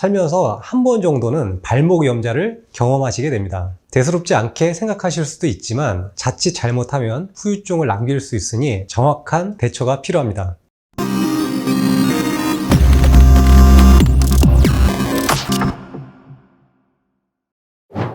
살면서 한 번 정도는 발목 염좌를 경험하시게 됩니다. 대수롭지 않게 생각하실 수도 있지만 자칫 잘못하면 후유증을 남길 수 있으니 정확한 대처가 필요합니다.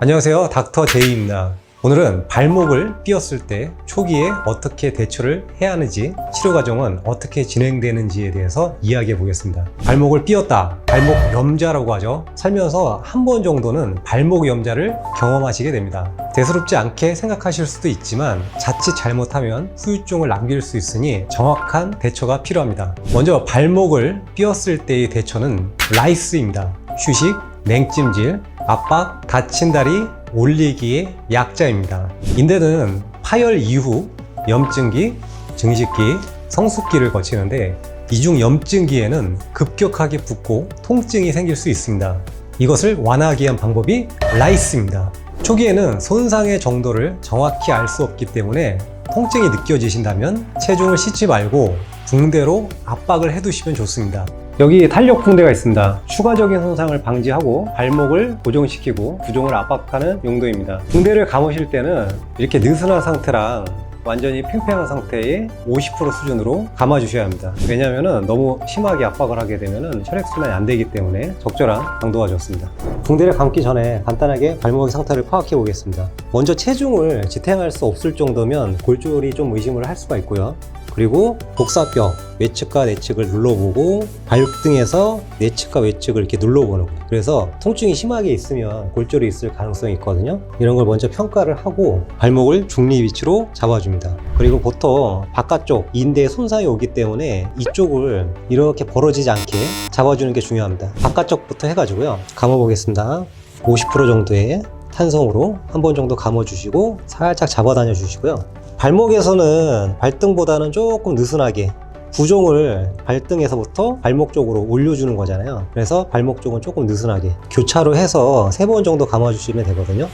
안녕하세요, 닥터 제이입니다. 오늘은 발목을 삐었을 때 초기에 어떻게 대처를 해야 하는지, 치료 과정은 어떻게 진행되는지에 대해서 이야기해 보겠습니다. 발목을 삐었다, 발목 염좌라고 하죠. 살면서 한 번 정도는 발목 염좌를 경험하시게 됩니다. 대수롭지 않게 생각하실 수도 있지만 자칫 잘못하면 후유증을 남길 수 있으니 정확한 대처가 필요합니다. 먼저 발목을 삐었을 때의 대처는 라이스입니다. 휴식, 냉찜질, 압박, 다친 다리 올리기의 약자입니다. 인대는 파열 이후 염증기, 증식기, 성숙기를 거치는데 이 중 염증기에는 급격하게 붓고 통증이 생길 수 있습니다. 이것을 완화하기 위한 방법이 라이스입니다. 초기에는 손상의 정도를 정확히 알 수 없기 때문에 통증이 느껴지신다면 체중을 싣지 말고 붕대로 압박을 해두시면 좋습니다. 여기 탄력 붕대가 있습니다. 추가적인 손상을 방지하고 발목을 고정시키고 부종을 압박하는 용도입니다. 붕대를 감으실 때는 이렇게 느슨한 상태랑 완전히 팽팽한 상태의 50% 수준으로 감아주셔야 합니다. 왜냐하면 너무 심하게 압박을 하게 되면 혈액순환이 안 되기 때문에 적절한 강도가 좋습니다. 붕대를 감기 전에 간단하게 발목의 상태를 파악해 보겠습니다. 먼저 체중을 지탱할 수 없을 정도면 골절이 좀 의심을 할 수가 있고요. 그리고 복사뼈 외측과 내측을 눌러보고 발등에서 내측과 외측을 이렇게 눌러보는 거예요. 그래서 통증이 심하게 있으면 골절이 있을 가능성이 있거든요. 이런 걸 먼저 평가를 하고 발목을 중리 위치로 잡아줍니다. 그리고 보통 바깥쪽 인대에 손상이 오기 때문에 이쪽을 이렇게 벌어지지 않게 잡아주는 게 중요합니다. 바깥쪽부터 해가지고요. 감아보겠습니다. 50% 정도의 탄성으로 한 번 정도 감아주시고 살짝 잡아다녀 주시고요. 발목에서는 발등보다는 조금 느슨하게 부종을 발등에서부터 발목 쪽으로 올려주는 거잖아요. 그래서 발목 쪽은 조금 느슨하게 교차로 해서 3번 정도 감아주시면 되거든요.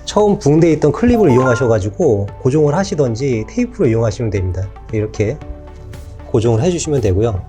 처음 붕대에 있던 클립을 이용하셔가지고 고정을 하시던지 테이프로 이용하시면 됩니다. 이렇게 고정을 해주시면 되고요.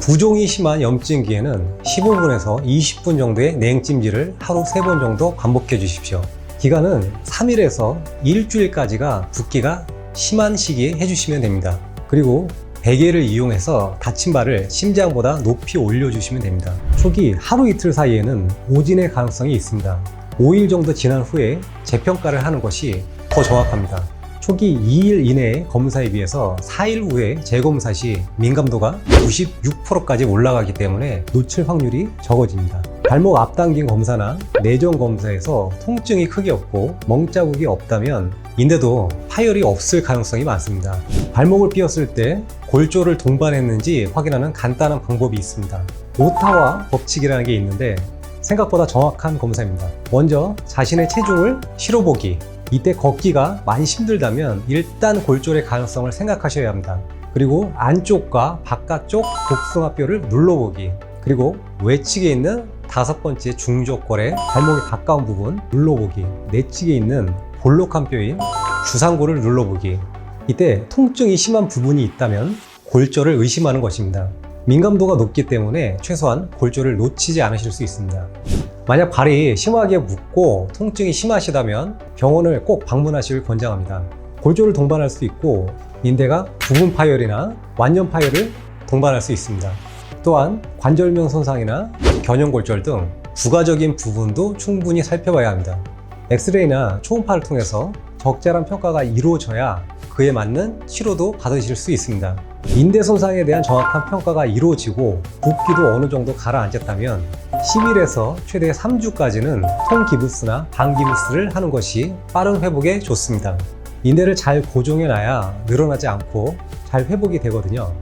부종이 심한 염증기에는 15분에서 20분 정도의 냉찜질을 하루 3번 정도 반복해 주십시오. 기간은 3일에서 일주일까지가 붓기가 심한 시기에 해주시면 됩니다. 그리고 베개를 이용해서 다친 발을 심장보다 높이 올려주시면 됩니다. 초기 하루 이틀 사이에는 오진의 가능성이 있습니다. 5일 정도 지난 후에 재평가를 하는 것이 더 정확합니다. 초기 2일 이내의 검사에 비해서 4일 후에 재검사 시 민감도가 96%까지 올라가기 때문에 놓칠 확률이 적어집니다. 발목 앞당김 검사나 내전 검사에서 통증이 크게 없고 멍자국이 없다면 인대도 파열이 없을 가능성이 많습니다. 발목을 삐었을 때 골조를 동반했는지 확인하는 간단한 방법이 있습니다. 오타와 법칙이라는 게 있는데 생각보다 정확한 검사입니다. 먼저 자신의 체중을 실어보기. 이때 걷기가 많이 힘들다면 일단 골절의 가능성을 생각하셔야 합니다. 그리고 안쪽과 바깥쪽 복숭아뼈를 눌러보기. 그리고 외측에 있는 5번째 중족골의 발목에 가까운 부분 눌러보기. 내측에 있는 볼록한 뼈인 주상골을 눌러보기. 이때 통증이 심한 부분이 있다면 골절을 의심하는 것입니다. 민감도가 높기 때문에 최소한 골절을 놓치지 않으실 수 있습니다. 만약 발이 심하게 붓고 통증이 심하시다면 병원을 꼭 방문하시길 권장합니다. 골절을 동반할 수 있고 인대가 부분 파열이나 완전 파열을 동반할 수 있습니다. 또한 관절명 손상이나 견형골절 등 부가적인 부분도 충분히 살펴봐야 합니다. 엑스레이나 초음파를 통해서 적절한 평가가 이루어져야 그에 맞는 치료도 받으실 수 있습니다. 인대 손상에 대한 정확한 평가가 이루어지고 붓기도 어느 정도 가라앉았다면 10일에서 최대 3주까지는 통기부스나 반기부스를 하는 것이 빠른 회복에 좋습니다. 인대를 잘 고정해놔야 늘어나지 않고 잘 회복이 되거든요.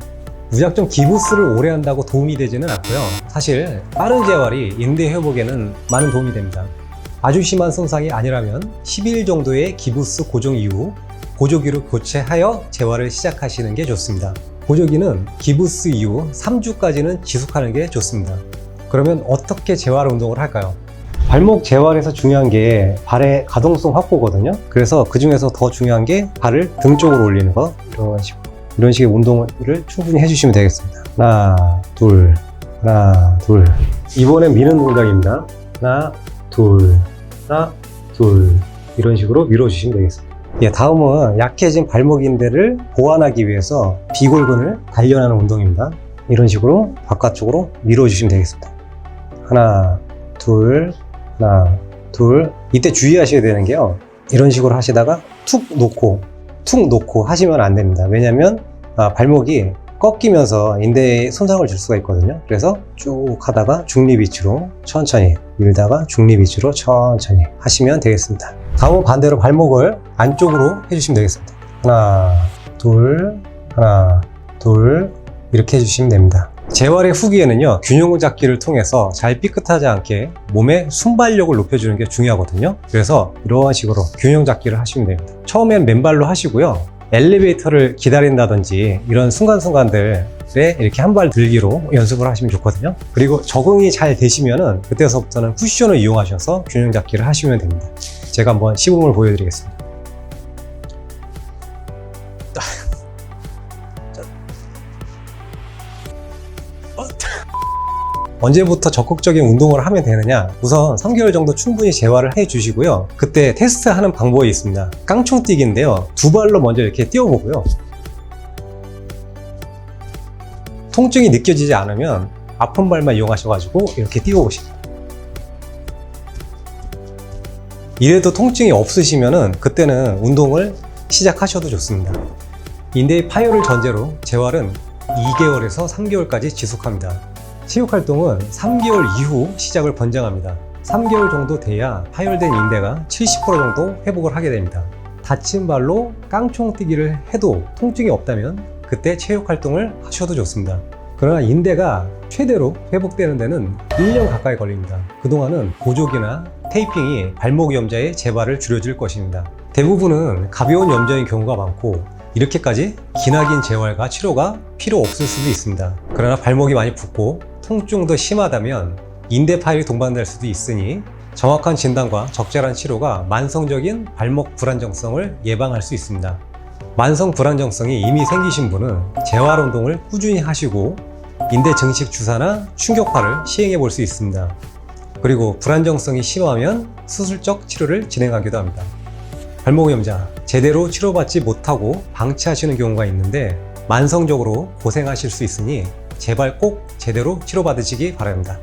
무작정 기부스를 오래 한다고 도움이 되지는 않고요. 사실 빠른 재활이 인대 회복에는 많은 도움이 됩니다. 아주 심한 손상이 아니라면 10일 정도의 기부스 고정 이후 보조기로 교체하여 재활을 시작하시는 게 좋습니다. 보조기는 기부스 이후 3주까지는 지속하는 게 좋습니다. 그러면 어떻게 재활 운동을 할까요? 발목 재활에서 중요한 게 발의 가동성 확보거든요. 그래서 그 중에서 더 중요한 게 발을 등 쪽으로 올리는 거. 이런 식의 운동을 충분히 해주시면 되겠습니다. 하나, 둘, 하나, 둘. 이번엔 미는 동작입니다. 하나, 둘, 하나, 둘. 이런 식으로 밀어주시면 되겠습니다. 예, 다음은 약해진 발목 인대를 보완하기 위해서 비골근을 단련하는 운동입니다. 이런 식으로 바깥쪽으로 밀어주시면 되겠습니다. 하나, 둘, 하나, 둘. 이때 주의하셔야 되는 게요. 이런 식으로 하시다가 툭 놓고 하시면 안 됩니다. 왜냐면 발목이 꺾이면서 인대에 손상을 줄 수가 있거든요. 그래서 쭉 하다가 중립 위치로 천천히 밀다가 중립 위치로 천천히 하시면 되겠습니다. 다음은 반대로 발목을 안쪽으로 해주시면 되겠습니다. 하나, 둘, 하나, 둘. 이렇게 해주시면 됩니다. 재활의 후기에는요, 균형 잡기를 통해서 잘 삐끗하지 않게 몸의 순발력을 높여주는 게 중요하거든요. 그래서 이런 식으로 균형 잡기를 하시면 됩니다. 처음엔 맨발로 하시고요. 엘리베이터를 기다린다든지 이런 순간순간들에 이렇게 한 발 들기로 연습을 하시면 좋거든요. 그리고 적응이 잘 되시면은 그때서부터는 쿠션을 이용하셔서 균형 잡기를 하시면 됩니다. 제가 한번 시범을 보여드리겠습니다. 언제부터 적극적인 운동을 하면 되느냐? 우선 3개월 정도 충분히 재활을 해 주시고요. 그때 테스트하는 방법이 있습니다. 깡총 뛰기인데요. 두 발로 먼저 이렇게 뛰어보고요. 통증이 느껴지지 않으면 아픈 발만 이용하셔가지고 이렇게 뛰어보십니다. 이래도 통증이 없으시면은 그때는 운동을 시작하셔도 좋습니다. 인대의 파열을 전제로 재활은 2개월에서 3개월까지 지속합니다. 체육활동은 3개월 이후 시작을 권장합니다. 3개월 정도 돼야 파열된 인대가 70% 정도 회복을 하게 됩니다. 다친 발로 깡총 뛰기를 해도 통증이 없다면 그때 체육활동을 하셔도 좋습니다. 그러나 인대가 최대로 회복되는 데는 1년 가까이 걸립니다. 그동안은 보조기나 테이핑이 발목 염좌의 재발을 줄여줄 것입니다. 대부분은 가벼운 염좌인 경우가 많고 이렇게까지 기나긴 재활과 치료가 필요 없을 수도 있습니다. 그러나 발목이 많이 붓고 통증도 심하다면 인대 파열이 동반될 수도 있으니 정확한 진단과 적절한 치료가 만성적인 발목 불안정성을 예방할 수 있습니다. 만성 불안정성이 이미 생기신 분은 재활 운동을 꾸준히 하시고 인대 증식 주사나 충격파를 시행해 볼 수 있습니다. 그리고 불안정성이 심하면 수술적 치료를 진행하기도 합니다. 발목 염좌 제대로 치료받지 못하고 방치하시는 경우가 있는데 만성적으로 고생하실 수 있으니 제발 꼭 제대로 치료받으시기 바랍니다.